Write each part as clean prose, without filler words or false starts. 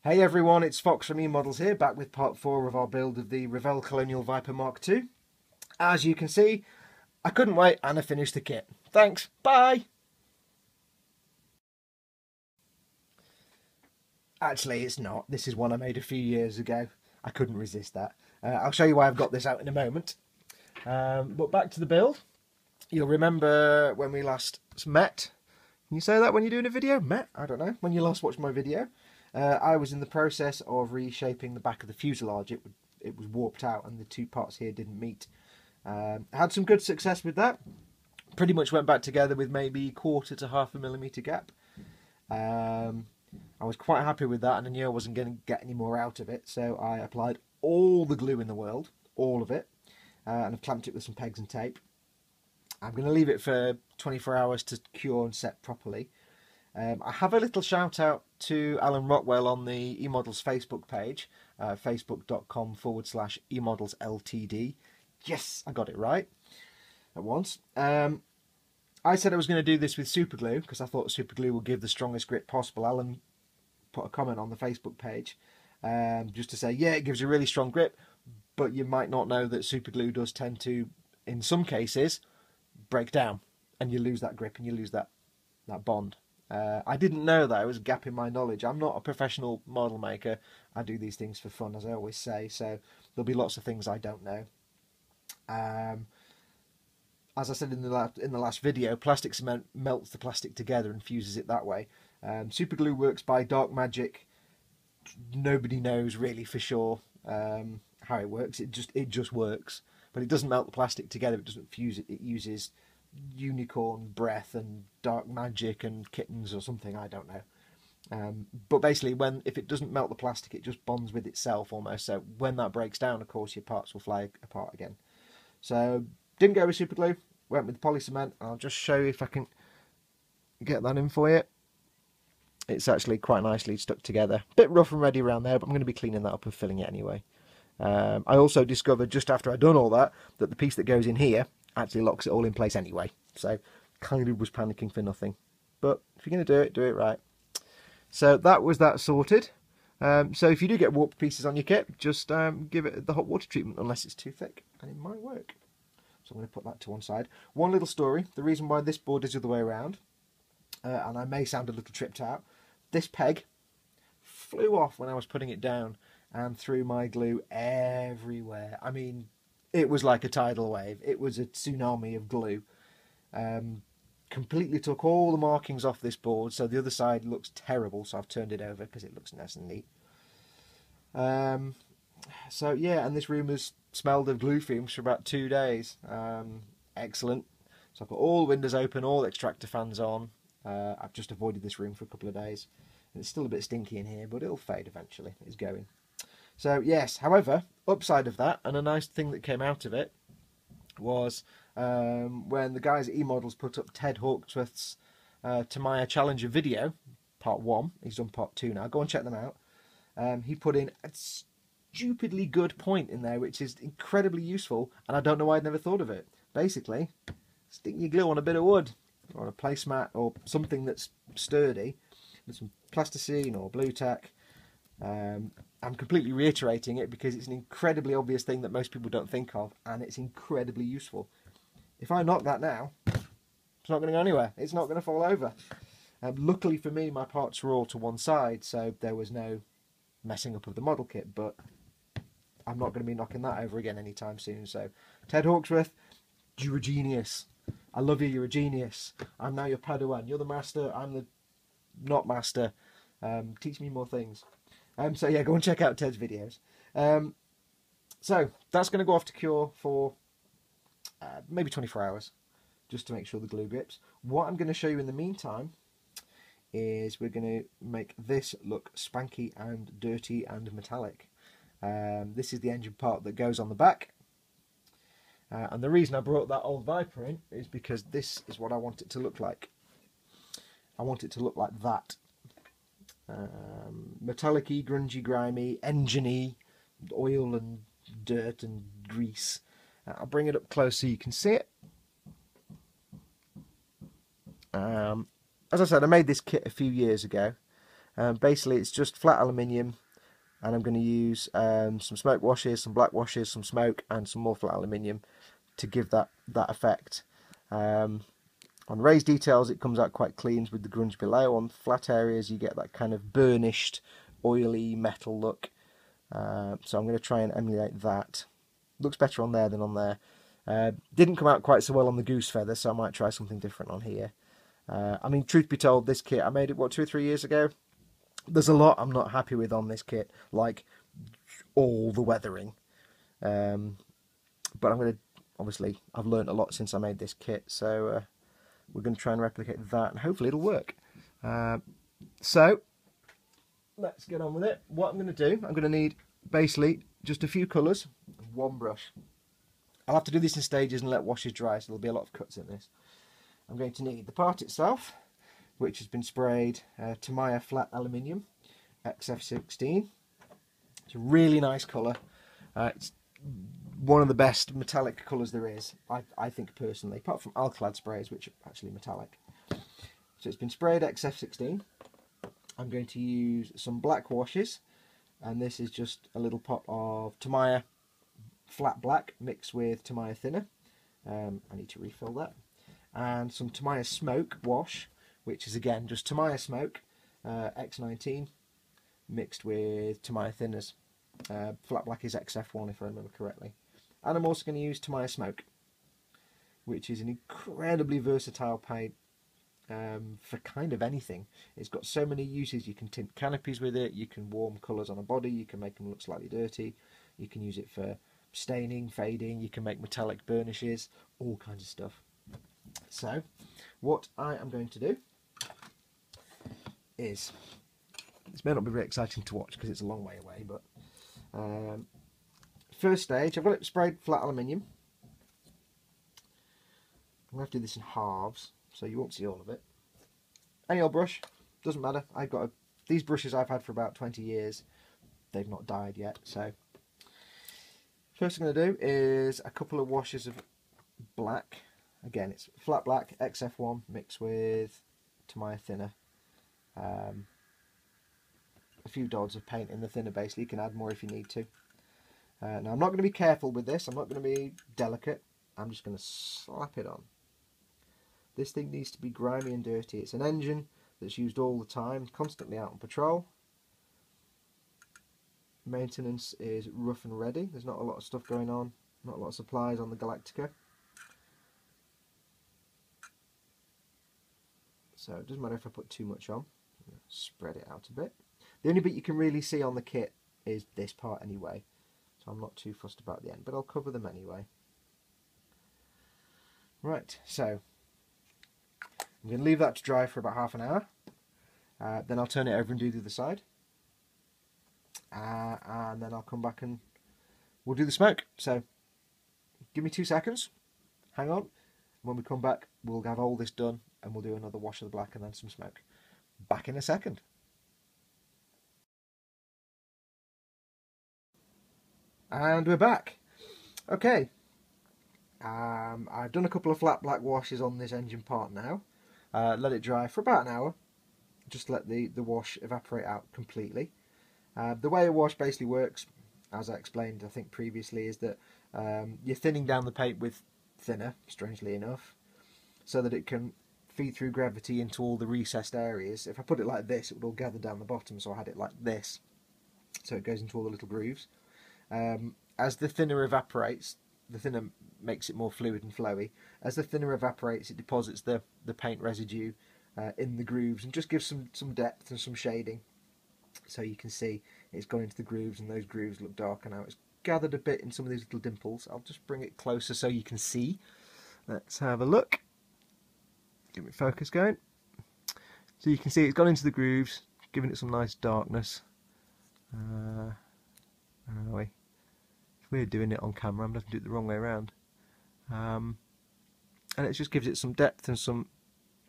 Hey everyone, it's Fox from eModels here, back with part 4 of our build of the Revell Colonial Viper Mk.II. As you can see, I couldn't wait and I finished the kit. Thanks, bye! Actually, it's not. This is one I made a few years ago. I couldn't resist that. I'll show you why I've got this out in a moment. But back to the build. You'll remember when we last met. Can you say that when you're doing a video? Met? I don't know. When you last watched my video. I was in the process of reshaping the back of the fuselage. It was warped out and the two parts here didn't meet. I had some good success with that. Pretty much went back together with maybe 1/4 to 1/2 millimeter gap. I was quite happy with that and I knew I wasn't going to get any more out of it. So I applied all the glue in the world, all of it, and I've clamped it with some pegs and tape. I'm going to leave it for 24 hours to cure and set properly. I have a little shout out to Alan Rockwell on the eModels Facebook page, facebook.com/eModelsLTD. Yes, I got it right at once. I said I was going to do this with super glue because I thought super glue would give the strongest grip possible. Alan put a comment on the Facebook page just to say, yeah, it gives a really strong grip, but you might not know that super glue does tend to, in some cases, break down and you lose that grip and you lose that bond. I didn't know that. It was a gap in my knowledge. I'm not a professional model maker. I do these things for fun, as I always say, so there'll be lots of things I don't know. As I said in the last video, plastic cement melts the plastic together and fuses it that way. Super glue works by dark magic. Nobody knows really for sure how it works. It just works, but it doesn't melt the plastic together. It doesn't fuse it. It uses unicorn breath and dark magic and kittens or something, I don't know. But basically, if it doesn't melt the plastic, it just bonds with itself almost. So when that breaks down, of course, your parts will fly apart again. So didn't go with super glue, went with poly cement. I'll just show you if I can get that in for you. It's actually quite nicely stuck together. A bit rough and ready around there, but I'm going to be cleaning that up and filling it anyway. I also discovered just after I'd done all that the piece that goes in here actually locks it all in place anyway. So kind of was panicking for nothing. But if you're going to do it right. So that was that sorted. So if you do get warped pieces on your kit, just give it the hot water treatment unless it's too thick, and it might work. So I'm going to put that to one side. One little story. The reason why this board is the other way around, and I may sound a little tripped out, this peg flew off when I was putting it down and threw my glue everywhere. I mean, it was like a tidal wave. It was a tsunami of glue. Completely took all the markings off this board, so the other side looks terrible, so I've turned it over because it looks nice and neat. So yeah, and this room has smelled of glue fumes for about 2 days. Excellent. So I've got all the windows open, all the extractor fans on. I've just avoided this room for a couple of days. It's still a bit stinky in here, but it'll fade eventually. It's going. So yes, however, upside of that, and a nice thing that came out of it, was when the guys at eModels put up Ted Hawksworth's Tamaya Challenger video, part 1. He's done part 2 now. Go and check them out. He put in a stupidly good point in there, which is incredibly useful, and I don't know why I'd never thought of it. Basically, stick your glue on a bit of wood, or a placemat, or something that's sturdy, with some plasticine or blue tack. I'm completely reiterating it because it's an incredibly obvious thing that most people don't think of, and it's incredibly useful. If I knock that now, it's not going to go anywhere. It's not going to fall over. Luckily for me, my parts were all to one side, so there was no messing up of the model kit, but I'm not going to be knocking that over again anytime soon. So, Ted Hawksworth, you're a genius. I love you, you're a genius. I'm now your Padawan. You're the master, I'm the not master. Teach me more things. So yeah, go and check out Ted's videos. So that's going to go off to cure for maybe 24 hours, just to make sure the glue grips. What I'm going to show you in the meantime is we're going to make this look spanky and dirty and metallic. This is the engine part that goes on the back. And the reason I brought that old Viper in is because this is what I want it to look like. I want it to look like that. Metallic-y, grungy, grimy, engine-y, oil and dirt and grease. I'll bring it up close so you can see it. As I said, I made this kit a few years ago. Basically it's just flat aluminium, and I'm going to use some smoke washes, some black washes, some smoke, and some more flat aluminium to give that effect. On raised details it comes out quite clean with the grunge below. On flat areas you get that kind of burnished, oily metal look. So I'm going to try and emulate that. Looks better on there than on there. Didn't come out quite so well on the goose feather, so I might try something different on here. I mean, truth be told, this kit, I made it, what, 2 or 3 years ago? There's a lot I'm not happy with on this kit, like all the weathering. But I'm going to, obviously, I've learned a lot since I made this kit, so we're going to try and replicate that, and hopefully it'll work. So, let's get on with it. What I'm going to do, I'm going to need basically just a few colours and one brush. I'll have to do this in stages and let washes dry, so there'll be a lot of cuts in this. I'm going to need the part itself, which has been sprayed Tamiya flat aluminium XF16. It's a really nice colour. It's one of the best metallic colours there is, I think personally, apart from Alclad sprays, which are actually metallic. So it's been sprayed XF16. I'm going to use some black washes, and this is just a little pot of Tamiya flat black mixed with Tamiya thinner. I need to refill that. And some Tamiya smoke wash, which is again just Tamiya smoke X19 mixed with Tamiya thinners. Flat black is XF1 if I remember correctly. And I'm also going to use Tamiya smoke, which is an incredibly versatile paint for kind of anything. It's got so many uses. You can tint canopies with it, you can warm colours on a body, you can make them look slightly dirty, you can use it for staining, fading, you can make metallic burnishes, all kinds of stuff. So what I am going to do is, this may not be very exciting to watch because it's a long way away, but first stage, I've got it sprayed flat aluminium. I'm going to have to do this in halves, so you won't see all of it. Any old brush, doesn't matter. I've got these brushes I've had for about 20 years. They've not died yet, so first thing I'm going to do is a couple of washes of black. Again, it's flat black XF1 mixed with Tamiya thinner. A few dots of paint in the thinner basically. You can add more if you need to. Now I'm not going to be careful with this. I'm not going to be delicate. I'm just going to slap it on. This thing needs to be grimy and dirty. It's an engine that's used all the time, constantly out on patrol. Maintenance is rough and ready. There's not a lot of stuff going on, not a lot of supplies on the Galactica. So it doesn't matter if I put too much on. Spread it out a bit. The only bit you can really see on the kit is this part anyway, so I'm not too fussed about the end, but I'll cover them anyway. Right, so I'm going to leave that to dry for about half an hour. Then I'll turn it over and do the other side. And then I'll come back and we'll do the smoke. So give me 2 seconds. Hang on. When we come back, we'll have all this done and we'll do another wash of the black and then some smoke. Back in a second. And we're back. Okay. I've done a couple of flat black washes on this engine part now. Let it dry for about an hour. Just let the wash evaporate out completely. The way a wash basically works, as I explained I think previously, is that you're thinning down the paint with thinner, strangely enough, so that it can feed through gravity into all the recessed areas. If I put it like this, it would all gather down the bottom, so I had it like this, so it goes into all the little grooves. As the thinner evaporates, the thinner makes it more fluid and flowy. As the thinner evaporates, it deposits the paint residue in the grooves and just gives some depth and some shading. So you can see it's gone into the grooves, and those grooves look darker now. It's gathered a bit in some of these little dimples. I'll just bring it closer so you can see. Let's have a look. Get my focus going. So you can see it's gone into the grooves, giving it some nice darkness. Where are we? It's weird doing it on camera. I'm going to do it the wrong way around. And it just gives it some depth and some...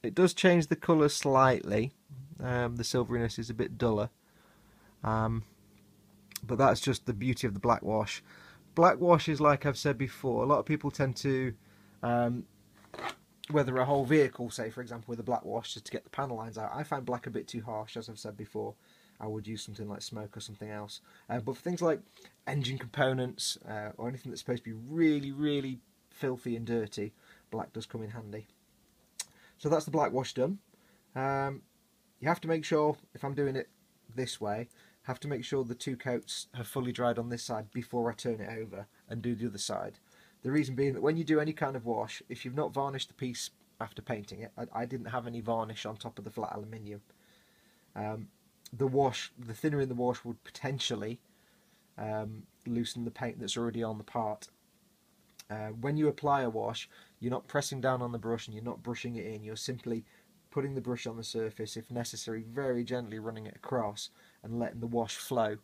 It does change the colour slightly. The silveriness is a bit duller. But that's just the beauty of the black wash. Black wash is, like I've said before, a lot of people tend to whether a whole vehicle, say for example with a black wash just to get the panel lines out. I find black a bit too harsh, as I've said before. I would use something like smoke or something else. But for things like engine components or anything that's supposed to be really, really filthy and dirty, black does come in handy. So that's the black wash done. You have to make sure, if I'm doing it this way, have to make sure the two coats have fully dried on this side before I turn it over and do the other side. The reason being that when you do any kind of wash, if you've not varnished the piece after painting it, I didn't have any varnish on top of the flat aluminium. The thinner in the wash would potentially loosen the paint that's already on the part. When you apply a wash, you're not pressing down on the brush and you're not brushing it in, you're simply putting the brush on the surface, if necessary very gently running it across and letting the wash flow.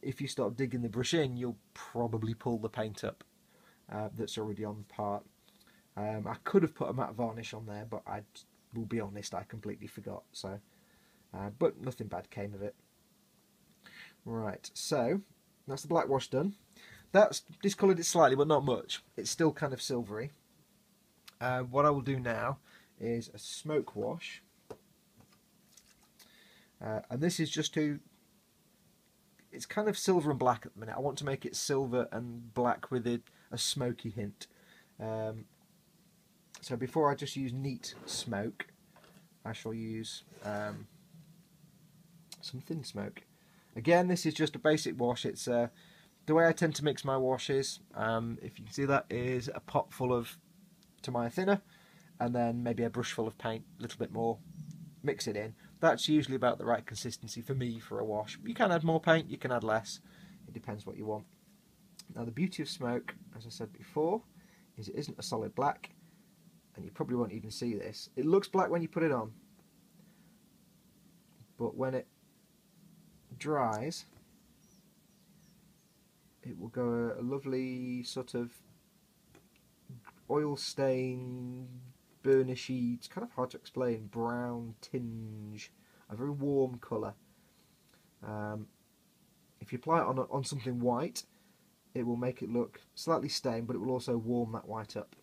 If you start digging the brush in, you'll probably pull the paint up that's already on the part. I could have put a matte varnish on there, but I will be honest, I completely forgot. So, but nothing bad came of it. Right, so that's the black wash done. That's discoloured it slightly, but not much. It's still kind of silvery. What I will do now is a smoke wash. And this is just to... It's kind of silver and black at the minute. I want to make it silver and black with a smoky hint. So before I just use neat smoke, I shall use some thin smoke. Again, this is just a basic wash. It's the way I tend to mix my washes, if you can see that, is a pot full of Mk.II thinner, and then maybe a brush full of paint, a little bit more, mix it in. That's usually about the right consistency for me for a wash. You can add more paint, you can add less, it depends what you want. Now the beauty of smoke, as I said before, is it isn't a solid black, and you probably won't even see this. It looks black when you put it on, but when it dries, it will go a lovely sort of oil stain, burnishy, it's kind of hard to explain, brown tinge, a very warm colour. If you apply it on something white, it will make it look slightly stained, but it will also warm that white up.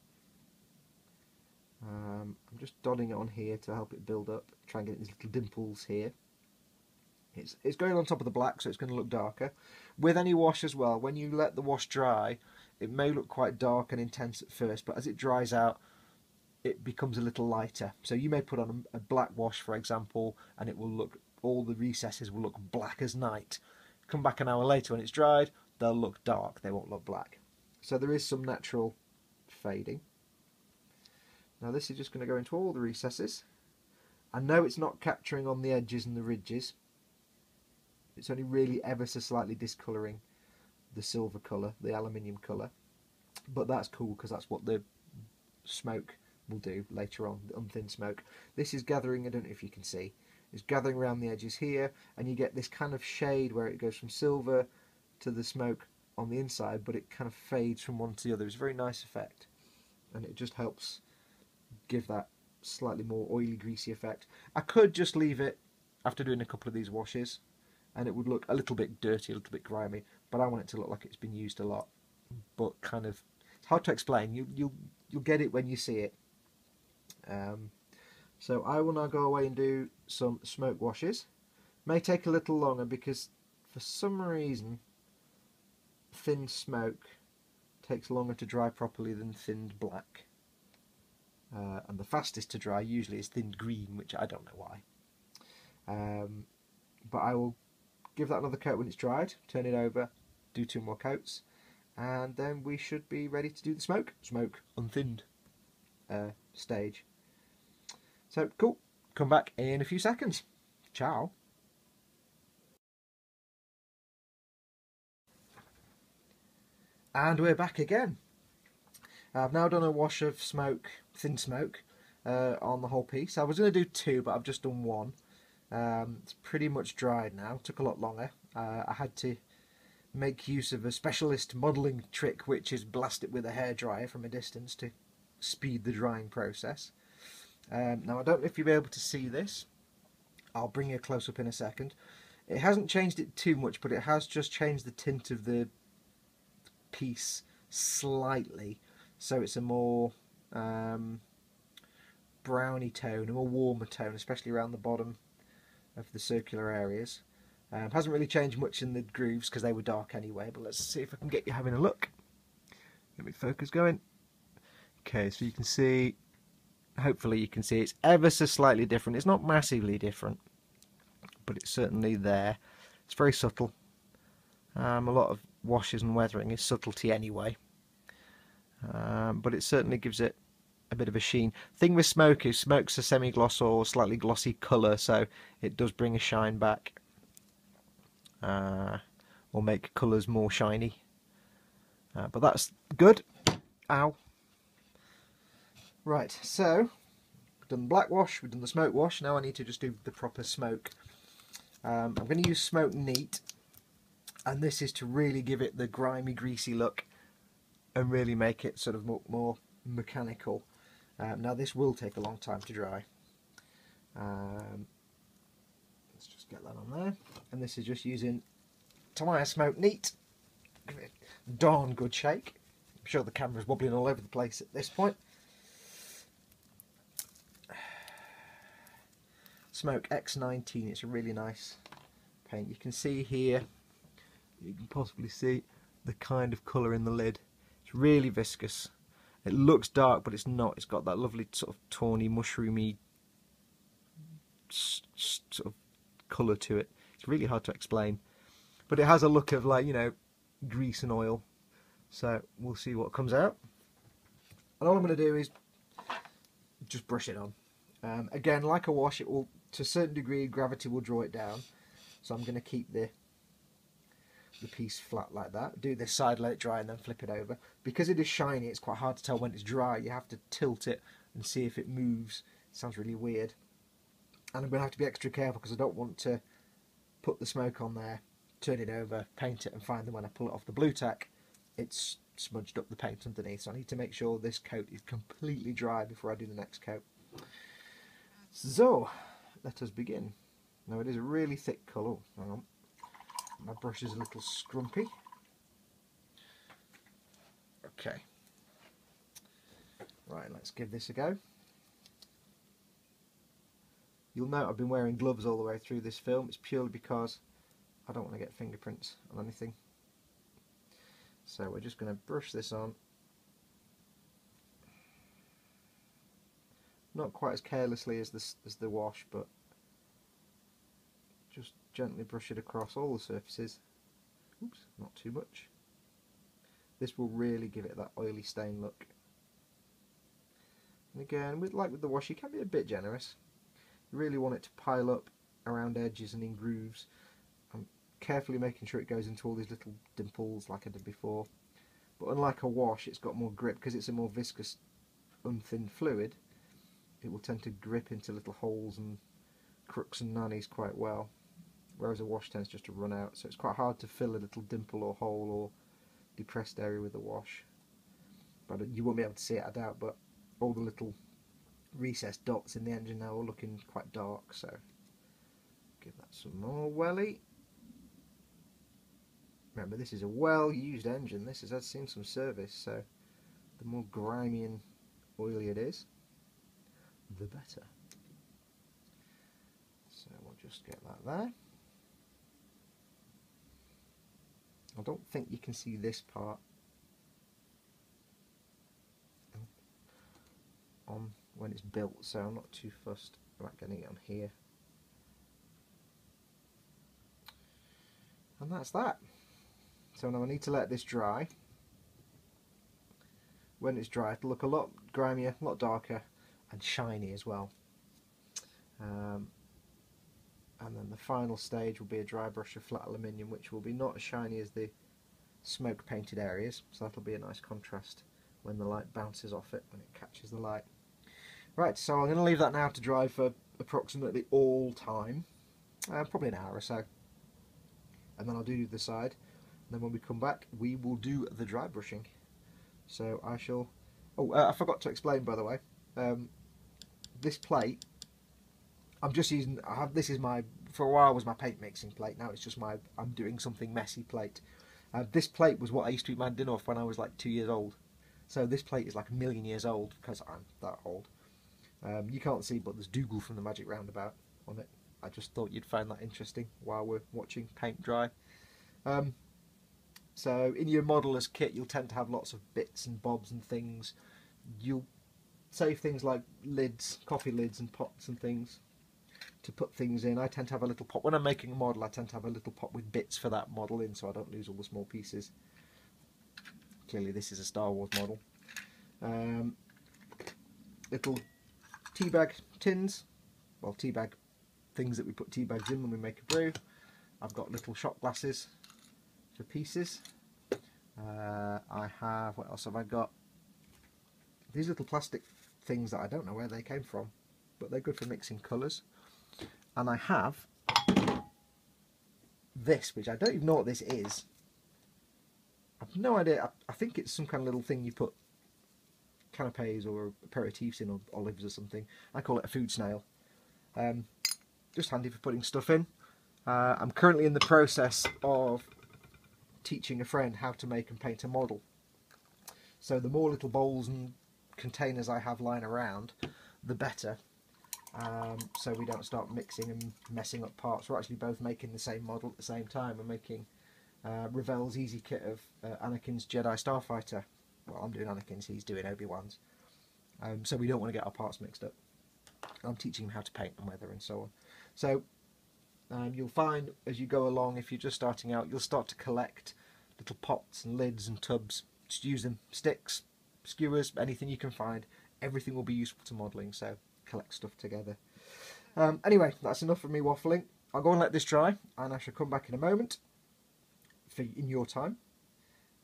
I'm just dotting it on here to help it build up, try and get these little dimples here. It's going on top of the black, so it's going to look darker. With any wash as well, when you let the wash dry, it may look quite dark and intense at first, but as it dries out, it becomes a little lighter. So you may put on a black wash, for example, and it will look, all the recesses will look black as night. Come back an hour later when it's dried, they'll look dark, they won't look black. So there is some natural fading. Now this is just going to go into all the recesses. I know it's not capturing on the edges and the ridges. It's only really ever so slightly discolouring the silver colour, the aluminium colour. But that's cool because that's what the smoke will do later on, the unthin smoke. This is gathering, I don't know if you can see, it's gathering around the edges here, and you get this kind of shade where it goes from silver to the smoke on the inside, but it kind of fades from one to the other. It's a very nice effect, and it just helps give that slightly more oily, greasy effect. I could just leave it after doing a couple of these washes, and it would look a little bit dirty, a little bit grimy, but I want it to look like it's been used a lot. But kind of, it's hard to explain. You'll get it when you see it. So I will now go away and do some smoke washes. May take a little longer because for some reason thin smoke takes longer to dry properly than thinned black. And the fastest to dry usually is thinned green, which I don't know why. But I will give that another coat when it's dried, turn it over, do 2 more coats, and then we should be ready to do the smoke unthinned stage. So cool, come back in a few seconds. Ciao. And we're back again. I've now done a wash of smoke, thin smoke, on the whole piece. I was going to do 2, but I've just done 1. It's pretty much dried now. Took a lot longer. I had to make use of a specialist modelling trick, which is blast it with a hairdryer from a distance to speed the drying process. Now I don't know if you'll be able to see this. I'll bring you a close-up in a second. It hasn't changed it too much, but it has just changed the tint of the piece slightly, so it's a more browny tone, a more warmer tone, especially around the bottom of the circular areas. Hasn't really changed much in the grooves because they were dark anyway, but let's see if I can get you having a look. Get my focus going. Okay, so you can see, hopefully you can see it's ever so slightly different. It's not massively different, but it's certainly there. It's very subtle. A lot of washes and weathering is subtlety anyway, but it certainly gives it a bit of a sheen. Thing with smoke is smoke's a semi-gloss or slightly glossy colour, so it does bring a shine back, or make colours more shiny. But that's good. Ow. Right, so we've done the black wash, we've done the smoke wash. Now I need to just do the proper smoke. I'm going to use Smoke Neat, and this is to really give it the grimy, greasy look and really make it sort of more mechanical. Now this will take a long time to dry. Let's just get that on there. And this is just using Tamiya Smoke Neat. Give it a darn good shake. I'm sure the camera's wobbling all over the place at this point. Smoke X19, it's a really nice paint. You can see here, you can possibly see the kind of colour in the lid. It's really viscous. It looks dark, but it's not. It's got that lovely sort of tawny, mushroomy sort of colour to it. It's really hard to explain. But it has a look of, like, you know, grease and oil. So we'll see what comes out. And all I'm going to do is just brush it on. Again, like a wash, it will, to a certain degree, gravity will draw it down. So I'm going to keep the piece flat like that. Do this side, let it dry, and then flip it over. Because it is shiny, it's quite hard to tell when it's dry. You have to tilt it and see if it moves. It sounds really weird. And I'm going to have to be extra careful because I don't want to put the smoke on there, turn it over, paint it, and find that when I pull it off the blue tack, it's smudged up the paint underneath. So I need to make sure this coat is completely dry before I do the next coat. So, let us begin. Now it is a really thick colour. Hang on. My brush is a little scrumpy. Okay. Right, let's give this a go. You'll note I've been wearing gloves all the way through this film. It's purely because I don't want to get fingerprints on anything. So we're just going to brush this on. Not quite as carelessly as the wash, but just gently brush it across all the surfaces. Oops, not too much. This will really give it that oily stain look. And again, like with the wash, you can be a bit generous. You really want it to pile up around edges and in grooves. I'm carefully making sure it goes into all these little dimples like I did before. But unlike a wash, it's got more grip because it's a more viscous, unthinned fluid. It will tend to grip into little holes and crooks and nannies quite well, whereas a wash tends just to run out. So it's quite hard to fill a little dimple or hole or depressed area with a wash. But you won't be able to see it, I doubt, but all the little recessed dots in the engine now are looking quite dark, so give that some more welly. Remember, this is a well-used engine. This has seen some service, so the more grimy and oily it is, the better. So we'll just get that there. I don't think you can see this part on when it's built, so I'm not too fussed about getting it on here. And that's that. So now I need to let this dry. When it's dry, it'll look a lot grimier, a lot darker, and shiny as well. And then the final stage will be a dry brush of flat aluminium, which will be not as shiny as the smoke painted areas, so that'll be a nice contrast when the light bounces off it, when it catches the light. Right, so I'm going to leave that now to dry for approximately all time, probably an hour or so, and then I'll do the side, and then when we come back we will do the dry brushing. So I shall, I forgot to explain, by the way, this plate, I'm just using, this is my, for a while was my paint mixing plate, now it's just my, I'm doing something messy plate. This plate was what I used to eat my dinner off when I was like 2 years old. So this plate is like 1,000,000 years old, because I'm that old. You can't see, but there's Dougal from the Magic Roundabout on it. I just thought you'd find that interesting while we're watching paint dry. So in your modeller's kit, you'll tend to have lots of bits and bobs and things. You'll save things like lids, coffee lids and pots and things to put things in. I tend to have a little pot. When I'm making a model, I tend to have a little pot with bits for that model in, so I don't lose all the small pieces. Clearly this is a Star Wars model. Little tea bag tins, well, tea bag things that we put tea bags in when we make a brew. I've got little shot glasses for pieces. I have, what else have I got? These little plastic things that I don't know where they came from, but they're good for mixing colours. And I have this, which I don't even know what this is. I've no idea. I think it's some kind of little thing you put canapes or aperitifs in, or olives or something. I call it a food snail. Just handy for putting stuff in. I'm currently in the process of teaching a friend how to make and paint a model. So the more little bowls and containers I have lying around, the better. So we don't start mixing and messing up parts. We're actually both making the same model at the same time. We're making Revell's easy kit of Anakin's Jedi Starfighter. Well, I'm doing Anakin's, he's doing Obi-Wan's. So we don't want to get our parts mixed up. I'm teaching him how to paint and weather and so on. So you'll find as you go along, if you're just starting out, you'll start to collect little pots and lids and tubs. Just use them. Sticks, skewers, anything you can find. Everything will be useful to modelling, so collect stuff together. Anyway, that's enough of me waffling. I'll go and let this dry, and I shall come back in a moment in your time,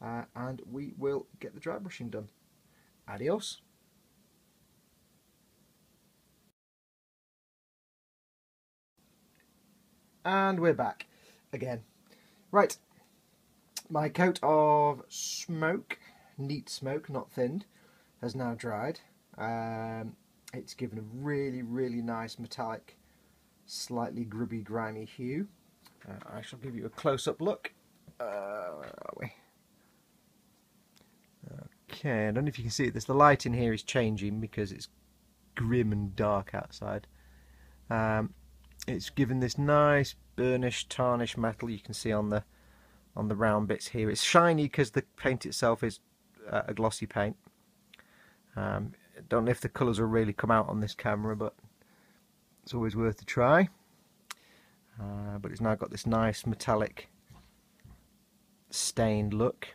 and we will get the dry brushing done. Adios. And we're back again. Right, my coat of smoke, neat smoke, not thinned, has now dried. It's given a really, really nice metallic, slightly grubby, grimy hue. I shall give you a close-up look. Where are we? Okay, I don't know if you can see it. The light in here is changing because it's grim and dark outside. It's given this nice burnished, tarnished metal you can see on the round bits here. It's shiny because the paint itself is a glossy paint. Don't know if the colours will really come out on this camera, but it's always worth a try. But it's now got this nice metallic stained look,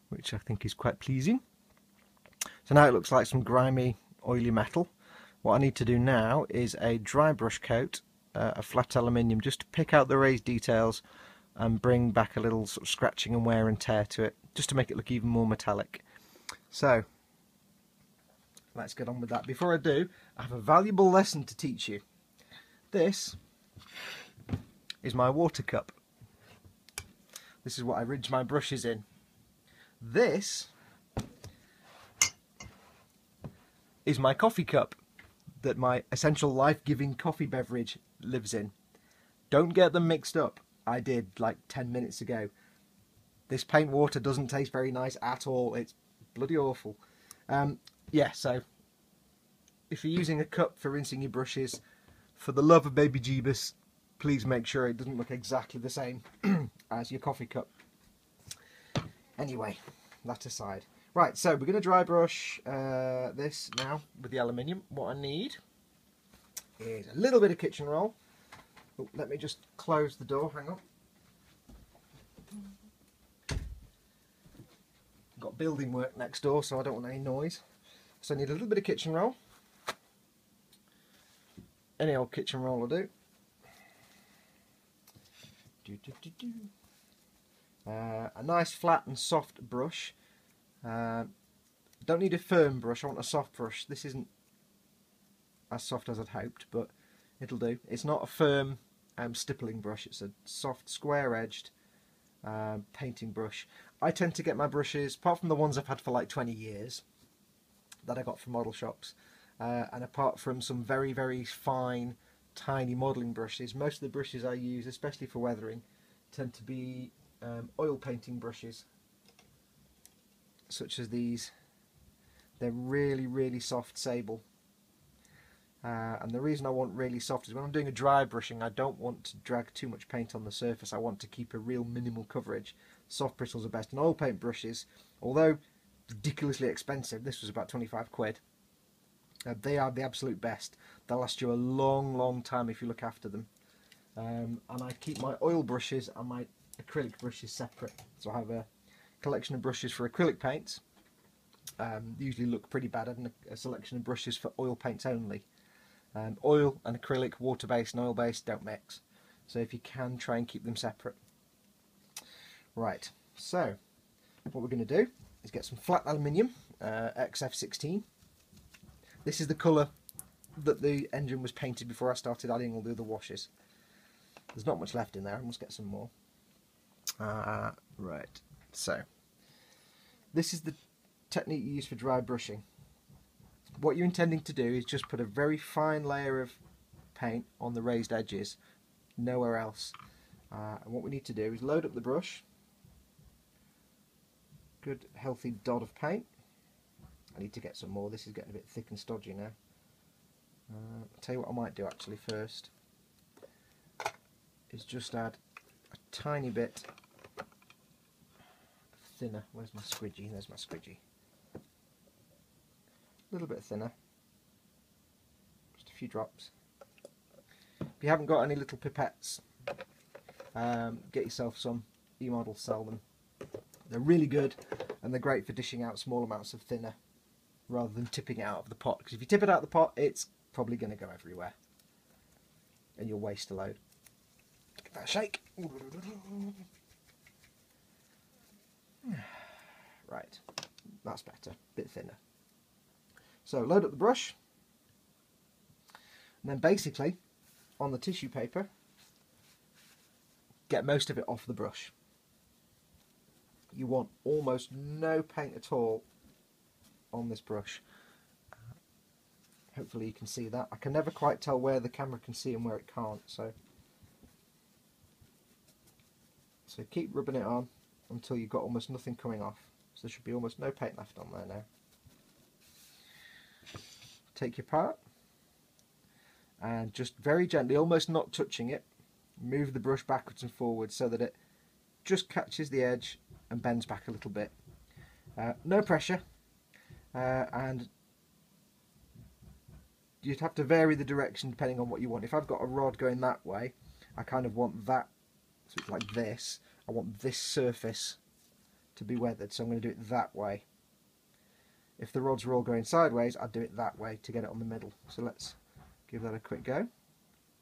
which I think is quite pleasing. So now it looks like some grimy, oily metal. What I need to do now is a dry brush coat of flat aluminium, just to pick out the raised details and bring back a little sort of scratching and wear and tear to it, just to make it look even more metallic. So let's get on with that. Before I do, I have a valuable lesson to teach you. This is my water cup. This is what I rinse my brushes in. This is my coffee cup that my essential life-giving coffee beverage lives in. Don't get them mixed up. I did like 10 minutes ago. This paint water doesn't taste very nice at all. It's bloody awful. Yeah, so if you're using a cup for rinsing your brushes, for the love of baby Jeebus, please make sure it doesn't look exactly the same as your coffee cup. Anyway, that aside. Right, so we're going to dry brush this now with the aluminium. What I need is a little bit of kitchen roll. Oh, let me just close the door, hang on. Got building work next door, so I don't want any noise. So I need a little bit of kitchen roll. Any old kitchen roll will do. A nice flat and soft brush. Don't need a firm brush, I want a soft brush. This isn't as soft as I'd hoped, but it'll do. It's not a firm stippling brush, it's a soft square edged painting brush. I tend to get my brushes, apart from the ones I've had for like 20 years that I got from model shops, and apart from some very, very fine tiny modelling brushes, most of the brushes I use, especially for weathering, tend to be oil painting brushes, such as these. They're really, really soft sable. And the reason I want really soft is when I'm doing a dry brushing, I don't want to drag too much paint on the surface. I want to keep a real minimal coverage. Soft bristles are best. And oil paint brushes, although ridiculously expensive, this was about 25 quid, they are the absolute best. They'll last you a long, long time if you look after them. And I keep my oil brushes and my acrylic brushes separate. So I have a collection of brushes for acrylic paints. They usually look pretty bad, and a selection of brushes for oil paints only. Oil and acrylic, water-based and oil-based don't mix. So if you can, try and keep them separate. Right, so what we're going to do is get some flat aluminium, XF16. This is the colour that the engine was painted before I started adding all the other washes. There's not much left in there, I must get some more. Right, so this is the technique you use for dry brushing. What you're intending to do is just put a very fine layer of paint on the raised edges, nowhere else. And what we need to do is load up the brush, good healthy dot of paint. I need to get some more, this is getting a bit thick and stodgy now. I'll tell you what I might do actually first, is just add a tiny bit thinner. Where's my squidgy? There's my squidgy. A little bit thinner, just a few drops. If you haven't got any little pipettes, get yourself some. E-models sell them. They're really good and they're great for dishing out small amounts of thinner rather than tipping it out of the pot, because if you tip it out of the pot it's probably going to go everywhere and you'll waste a load. Give that a shake. Right, that's better, a bit thinner. So load up the brush, and then basically on the tissue paper get most of it off the brush. You want almost no paint at all on this brush. Hopefully you can see that. I can never quite tell where the camera can see and where it can't, so keep rubbing it on until you've got almost nothing coming off. So there should be almost no paint left on there now. Take your part and just very gently, almost not touching it, move the brush backwards and forwards so that it just catches the edge and bends back a little bit. No pressure, and you'd have to vary the direction depending on what you want. If I've got a rod going that way, I kind of want that, so it's like this. I want this surface to be weathered, so I'm going to do it that way. If the rods are all going sideways, I'd do it that way to get it on the middle. So let's give that a quick go.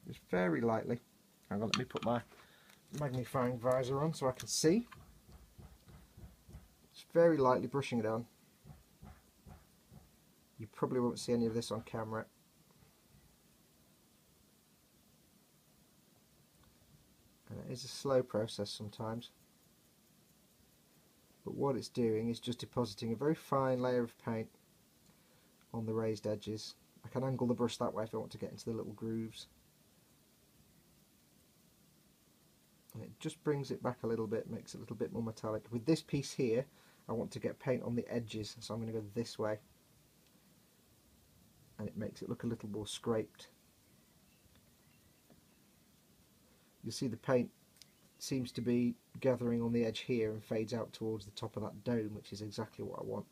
Just very lightly. Hang on, let me put my magnifying visor on so I can see. Just very lightly brushing it on. You probably won't see any of this on camera. And it is a slow process sometimes. But what it's doing is just depositing a very fine layer of paint on the raised edges. I can angle the brush that way if I want to get into the little grooves. And it just brings it back a little bit, makes it a little bit more metallic. With this piece here, I want to get paint on the edges, so I'm going to go this way. And it makes it look a little more scraped. You'll see the paint seems to be gathering on the edge here and fades out towards the top of that dome, which is exactly what I want.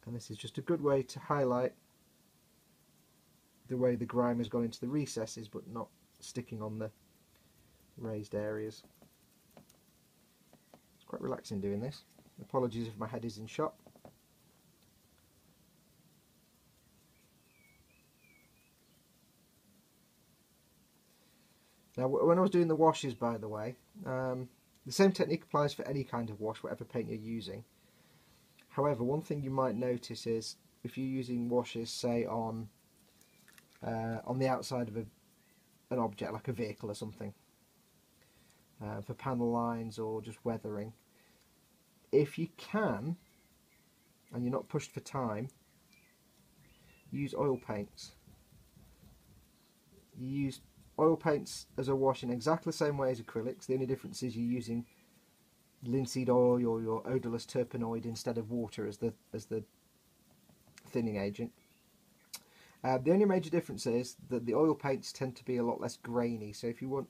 And this is just a good way to highlight the way the grime has gone into the recesses but not sticking on the raised areas. It's quite relaxing doing this. Apologies if my head is in shot. Now when I was doing the washes, by the way, the same technique applies for any kind of wash, whatever paint you're using. However, one thing you might notice is if you're using washes, say on the outside of an object like a vehicle or something, for panel lines or just weathering, if you can, and you're not pushed for time, use oil paints. You use oil paints as a wash in exactly the same way as acrylics. The only difference is you're using linseed oil or your odorless terpenoid instead of water as the thinning agent. The only major difference is that the oil paints tend to be a lot less grainy, so if you want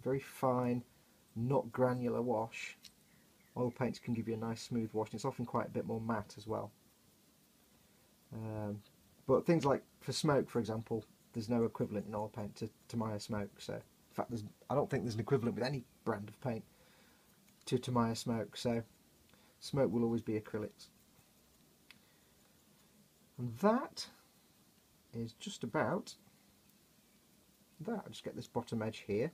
very fine, not granular wash, oil paints can give you a nice smooth wash, and it's often quite a bit more matte as well. But things like for smoke, for example, there's no equivalent in oil paint to Tamiya smoke. So in fact, I don't think there's an equivalent with any brand of paint to Tamiya smoke. So smoke will always be acrylics. And that is just about that. I'll just get this bottom edge here.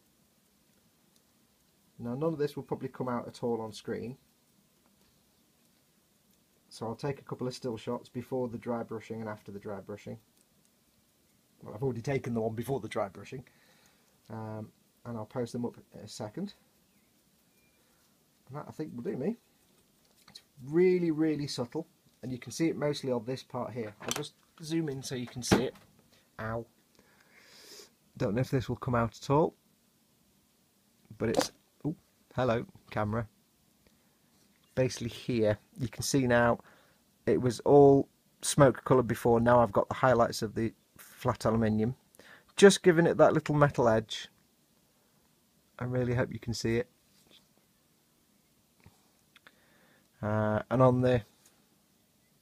Now none of this will probably come out at all on screen, so I'll take a couple of still shots before the dry brushing and after the dry brushing. Well, I've already taken the one before the dry brushing, and I'll post them up in a second. And that, I think, will do me. It's really, really subtle, and you can see it mostly on this part here. I'll just zoom in so you can see it. Ow. Don't know if this will come out at all, but it's... Oh, hello, camera. Basically here, you can see now, it was all smoke coloured before. Now I've got the highlights of the flat aluminium, just giving it that little metal edge. I really hope you can see it. And on the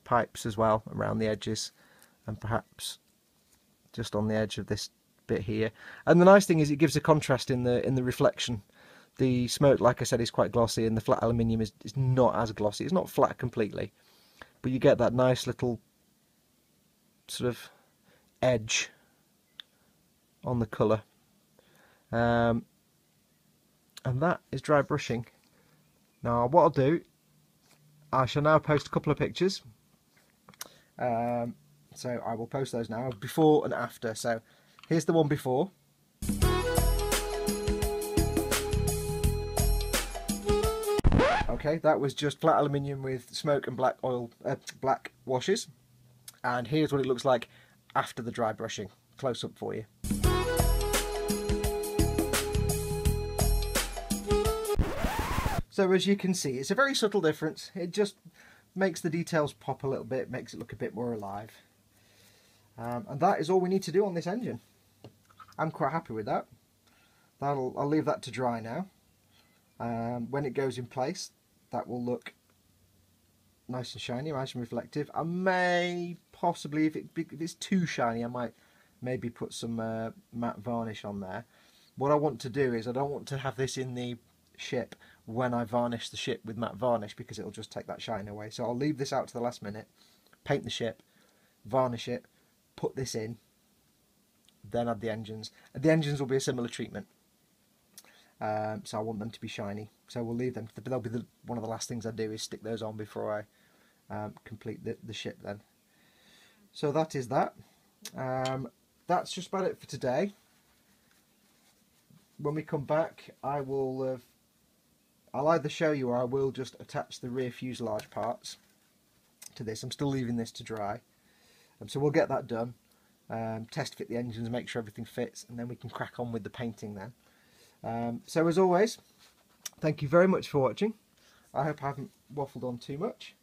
pipes as well, around the edges, and perhaps just on the edge of this bit here. And the nice thing is it gives a contrast in the reflection. The smoke, like I said, is quite glossy, and the flat aluminium is not as glossy. It's not flat completely, but you get that nice little sort of edge on the colour. And that is dry brushing. Now what I'll do, I shall now post a couple of pictures. So I will post those now, before and after. So here's the one before. Okay, that was just flat aluminium with smoke and black oil, black washes. And here's what it looks like after the dry brushing. Close up for you. So as you can see, it's a very subtle difference. It just makes the details pop a little bit, makes it look a bit more alive. And that is all we need to do on this engine. I'm quite happy with that. I'll leave that to dry now. When it goes in place, that will look nice and shiny, nice and reflective. I may possibly, if it's too shiny, I might maybe put some matte varnish on there. What I want to do is, I don't want to have this in the ship when I varnish the ship with matte varnish, because it'll just take that shine away. So I'll leave this out to the last minute, paint the ship, varnish it, put this in, then add the engines. And the engines will be a similar treatment. So I want them to be shiny. So we'll leave them. They'll be one of the last things I do is stick those on before I complete the ship then. So that is that. That's just about it for today. When we come back, I'll either show you, or I will just attach the rear fuselage parts to this. I'm still leaving this to dry. So we'll get that done. Test fit the engines, make sure everything fits, and then we can crack on with the painting then. So as always, thank you very much for watching. I hope I haven't waffled on too much.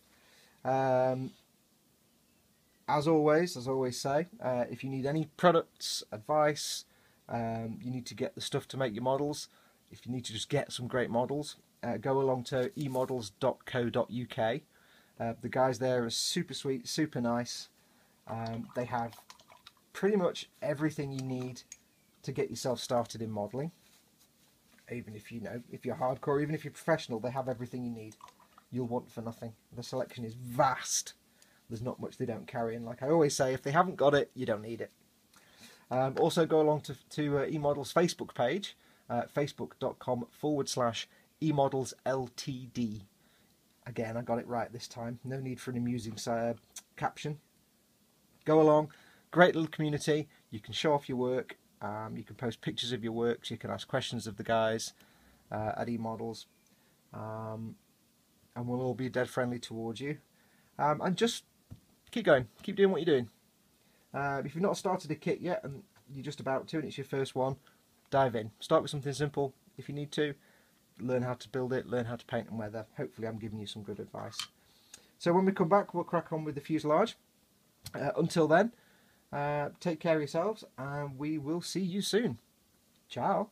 As always say, if you need any products, advice, you need to get the stuff to make your models, if you need to just get some great models, go along to emodels.co.uk. The guys there are super sweet, super nice. They have pretty much everything you need to get yourself started in modelling. Even if if you're hardcore, even if you're professional, they have everything you need. You'll want for nothing. The selection is vast. There's not much they don't carry, and like I always say, if they haven't got it, you don't need it. Also go along to eModels Facebook page, facebook.com/eModelsLTD. Again, I got it right this time. No need for an amusing caption. Go along. Great little community. You can show off your work. You can post pictures of your works. You can ask questions of the guys at eModels. And we'll all be dead friendly towards you. And just keep going. Keep doing what you're doing. If you've not started a kit yet and you're just about to and it's your first one, dive in. Start with something simple if you need to. Learn how to build it, learn how to paint and weather. Hopefully I'm giving you some good advice. So when we come back, we'll crack on with the fuselage. Until then, take care of yourselves, and we will see you soon. Ciao.